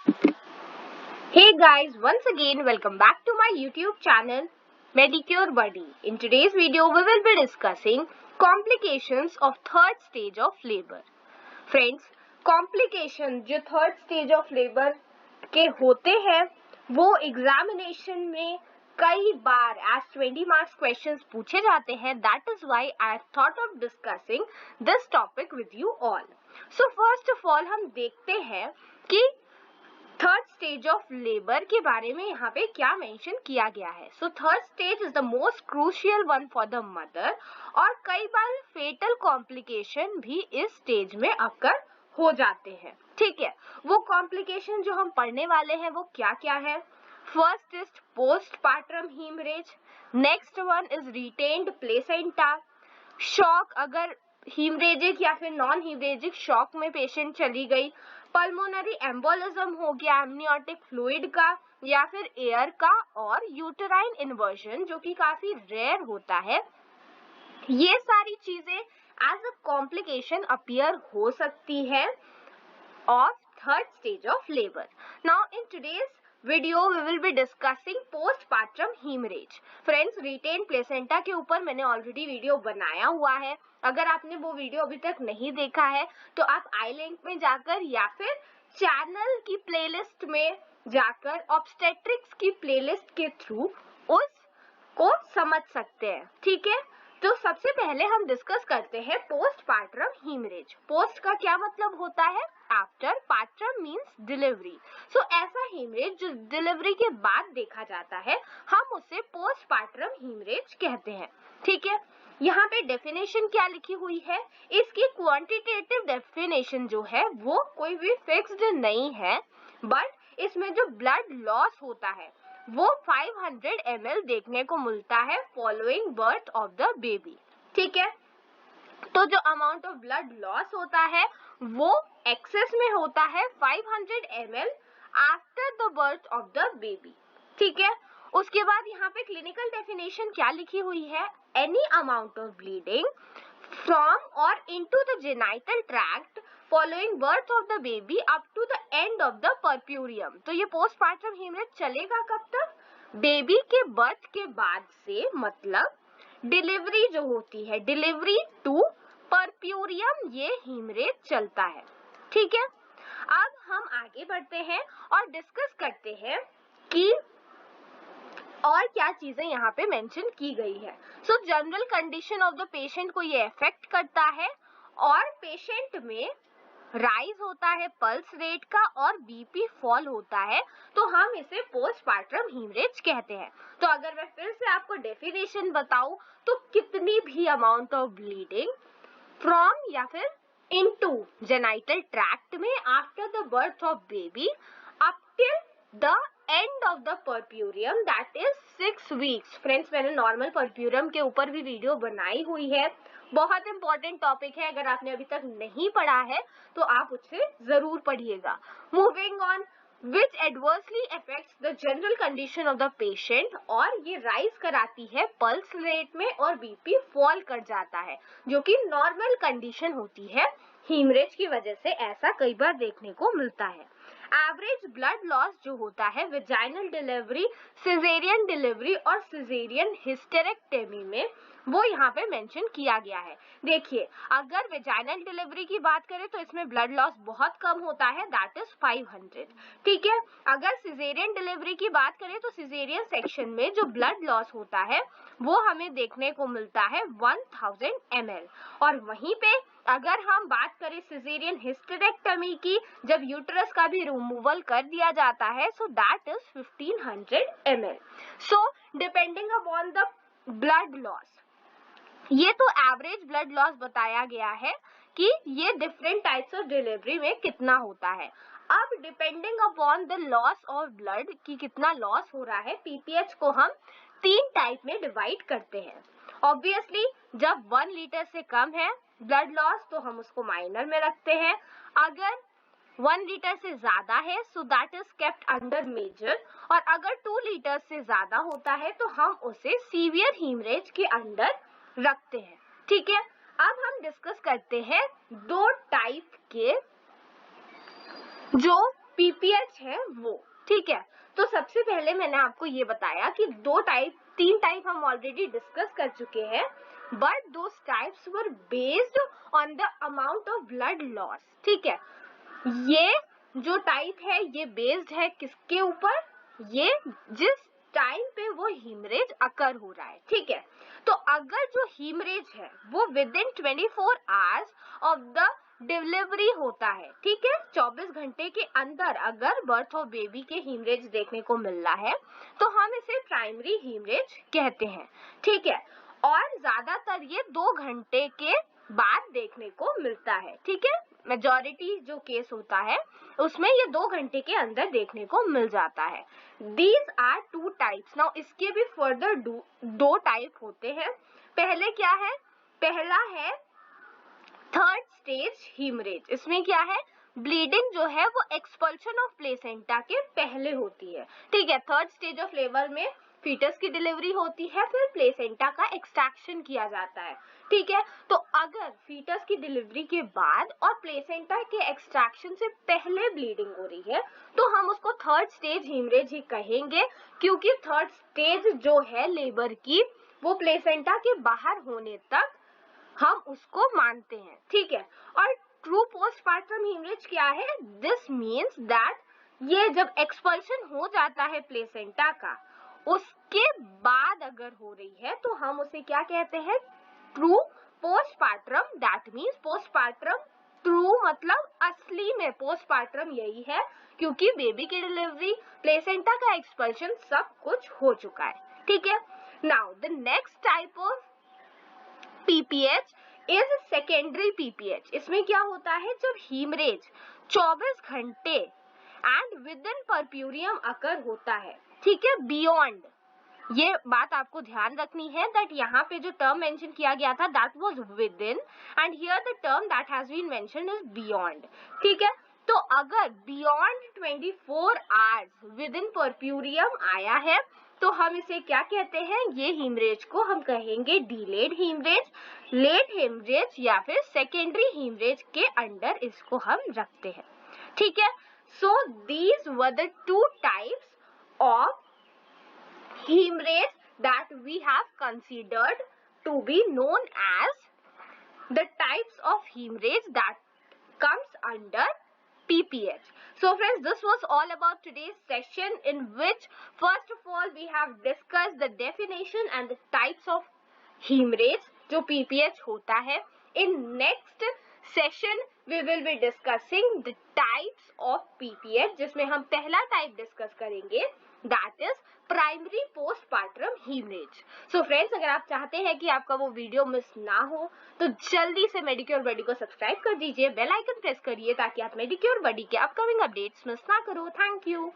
Hey guys, once again welcome back to my YouTube channel Medicure Buddy. In today's video we will be discussing complications of third stage of labor. Friends, complication जो third stage of labor के होते हैं वो examination में कई बार as 20 marks questions पूछे जाते हैं. That is why I have thought of discussing this topic with you all. So first of all हम देखते हैं कि थर्ड स्टेज ऑफ लेबर के बारे में यहाँ पे क्या मेंशन किया गया है. So third stage is the most crucial one for the mother और कई बार फेटल कॉम्प्लिकेशन भी इस स्टेज में अकर हो जाते हैं. ठीक है, वो कॉम्प्लिकेशन जो हम पढ़ने वाले हैं वो क्या क्या है. First is postpartum haemorrhage, next one is retained placenta, shock अगर हीमरेजिक या फिर नॉन हीमरेजिक शॉक में पेशेंट चली गई, पल्मोनरी एम्बोलिज्म हो गया एमनियोटिक फ्लूइड का या फिर एयर का, और यूटेराइन इन्वर्जन जो कि काफी रेयर होता है. ये सारी चीजें एज अ कॉम्प्लिकेशन अपीयर हो सकती है of third stage of labour. Now in today's video we will be discussing postpartum haemorrhage. Friends, retain placenta के ऊपर मैंने ऑलरेडी वीडियो बनाया हुआ है. अगर आपने वो वीडियो अभी तक नहीं देखा है तो आप आई लिंक में जाकर या फिर चैनल की प्लेलिस्ट में जाकर ऑब्स्टेट्रिक्स की प्लेलिस्ट के थ्रू उसको समझ सकते हैं. ठीक है, तो सबसे पहले हम डिस्कस करते हैं पोस्टपार्टम हीमरेज. पोस्ट का क्या मतलब होता है? After, partum means delivery. So ऐसा हीमरेज जो डिलीवरी के बाद देखा जाता है हम उसे पोस्टपार्टम हीमरेज कहते हैं. ठीक है, यहाँ पे डेफिनेशन क्या लिखी हुई है? इसकी क्वांटिटेटिव डेफिनेशन जो है वो कोई भी फिक्स्ड नहीं है, बट इसमें जो ब्लड लॉस होता है वो 500 ml देखने को मिलता है following birth of the baby. ठीक है, तो जो अमाउंट ऑफ ब्लड लॉस होता है वो एक्सेस में होता है 500 ml after the birth of the baby. ठीक है, उसके बाद यहाँ पे क्लिनिकल डेफिनेशन क्या लिखी हुई है? Any amount of bleeding from और into the genital tract following birth of the baby up to the end of the puerperium. तो ये पोस्टपार्टम हीमरेज चलेगा कब तक? बेबी के बर्थ के बाद से, मतलब डिलीवरी जो होती है, डिलीवरी टू परप्यूरियम, ये हीमरेज चलता है. ठीक है, अब हम आगे बढ़ते हैं और डिस्कस करते हैं कि और क्या चीजें यहाँ पे मेंशन की गई है. सो general condition of the patient को ये अफेक्ट करता है और पेशेंट में राइज होता है पल्स रेट का और बीपी फॉल होता है, तो हम इसे पोस्टपार्टम हीमरेज कहते हैं. तो अगर मैं फिर से आपको डेफिनेशन बताऊं तो कितनी भी अमाउंट ऑफ ब्लीडिंग फ्रॉम या फिर इनटू जेनाइटल ट्रैक्ट में after the birth of baby up till the end of the puerperium, that is 6 weeks. Friends, मैंने नॉर्मल परप्यूरियम के ऊपर भी वीडियो बनाई हुई है. बहुत इंपॉर्टेंट टॉपिक है, अगर आपने अभी तक नहीं पढ़ा है तो आप उसे जरूर पढ़िएगा. Moving on, which adversely affects the general condition of the patient, और ये राइज कराती है पल्स रेट में और बीपी फॉल कर जाता है, जो कि नॉर्मल कंडीशन होती है. हीमरेज की वजह से ऐसा कई बार देखने को मिलता है. एवरेज ब्लड लॉस जो होता है वेजाइनल डिलीवरी, सिजेरियन डिलीवरी और सिजेरियन हिस्टेरेक्टमी में, वो यहाँ पे मेंशन किया गया है. देखिए, अगर वेजाइनल डिलीवरी की बात करें तो इसमें ब्लड लॉस बहुत कम होता है, दैट इज 500. ठीक है, अगर सिजेरियन डिलीवरी की बात करें तो सिजेरियन सेक्शन में जो ब्लड लॉस होता है वो हमें देखने को मिलता है 1000 ml. और वहीं पे अगर हम बात करें सिजेरियन हिस्टेरेक्टमी की, जब यूट्रस का भी रिमूवल कर दिया जाता है, so that is 1500 ml. So depending upon the blood loss, ये तो एवरेज ब्लड लॉस बताया गया है कि ये डिफरेंट टाइप्स ऑफ डिलीवरी में कितना होता है. अब depending upon the loss of blood की कितना लॉस हो रहा है, पीपीएच को हम 3 टाइप में डिवाइड करते हैं. ऑब्वियसली जब 1 लीटर से कम है ब्लड लॉस तो हम उसको माइनर में रखते हैं. अगर 1 लीटर से ज्यादा है so that is kept under major, और अगर 2 लीटर से ज्यादा होता है तो हम उसे सीवियर हीमरेज के अंडर रखते हैं. ठीक है, अब हम डिस्कस करते हैं 2 टाइप के जो पीपीएच है वो, ठीक है। तो सबसे पहले मैंने आपको ये बताया कि तीन टाइप हम ऑलरेडी डिस्कस कर चुके हैं, but those types were based on the amount of blood loss, ठीक है। ये जो टाइप है ये बेस्ड है किसके ऊपर, ये जिस टाइम पे वो हीमरेज अकर हो रहा है, ठीक है। तो अगर जो हीमरेज है वो with in 24 hours of the delivery होता है, ठीक है, 24 घंटे के अंदर अगर बर्थ ऑफ बेबी के हीमरेज देखने को मिल रहा है तो हम इसे प्राइमरी हीमरेज कहते हैं, ठीक है। और ज्यादातर ये 2 घंटे के बाद देखने को मिलता है, ठीक है। मेजॉरिटी जो केस होता है उसमें ये 2 घंटे के अंदर देखने को मिल जाता है। These are 2 types. नाउ इसके भी फर्दर 2 टाइप होते हैं। पहले क्या है, पहला है थर्ड स्टेज हीमरेज। इसमें क्या है, ब्लीडिंग जो है वो एक्सपल्शन ऑफ प्लेसेंटा के पहले होती है, ठीक है। थर्ड स्टेज ऑफ लेबर में फीटस की डिलीवरी होती है, फिर प्लेसेंटा का एक्सट्रैक्शन किया जाता है, ठीक है। तो अगर फीटस की डिलीवरी के बाद और प्लेसेंटा के एक्सट्रैक्शन से पहले ब्लीडिंग हो रही है तो हम उसको थर्ड स्टेज हीमरेज ही कहेंगे, क्योंकि थर्ड स्टेज जो है लेबर की वो प्लेसेंटा के बाहर होने तक हम उसको मानते हैं, ठीक है। और ट्रू पोस्टपार्टम हीमरेज क्या है, दिस मीन्स दैट ये जब एक्सपल्शन हो जाता है प्लेसेंटा का उसके बाद अगर हो रही है तो हम उसे क्या कहते हैं, true postpartum. That means postpartum true मतलब असली में पोस्टपार्टम यही है, क्योंकि बेबी की डिलीवरी, प्लेसेंटा का एक्सपल्शन सब कुछ हो चुका है, ठीक है। Now the next type of PPH is secondary PPH. इसमें क्या होता है, जब हीमरेज 24 घंटे एंड विद इन परप्यूरियम अकर होता है, ठीक है, बियॉन्ड। ये बात आपको ध्यान रखनी है दैट यहाँ पे जो टर्म मेंशन किया गया था that was within, and here the term that has been mentioned is beyond, ठीक है। तो अगर beyond 24 hours within puerperium आया है तो हम इसे क्या कहते हैं, ये हीमरेज को हम कहेंगे डिलेड हीमरेज, लेट हीमरेज या फिर सेकेंडरी हीमरेज के अंडर इसको हम रखते हैं, ठीक है। So these were the 2 types of hemorrhage that we have considered to be known as the types of hemorrhage that comes under PPH. So friends, this was all about today's session, in which first of all we have discussed the definition and the types of hemorrhage जो PPH होता है. In next session we will be discussing the types of PPH, जिसमें हम पहला type discuss करेंगे, that is primary postpartum haemorrhage. So friends, अगर आप चाहते हैं कि आपका वो वीडियो मिस ना हो तो जल्दी से मेडिक्योर बडी को सब्सक्राइब कर दीजिए, बेल आइकन प्रेस करिए ताकि आप मेडिक्योर बडी के अपकमिंग अपडेट्स मिस ना करो. Thank you.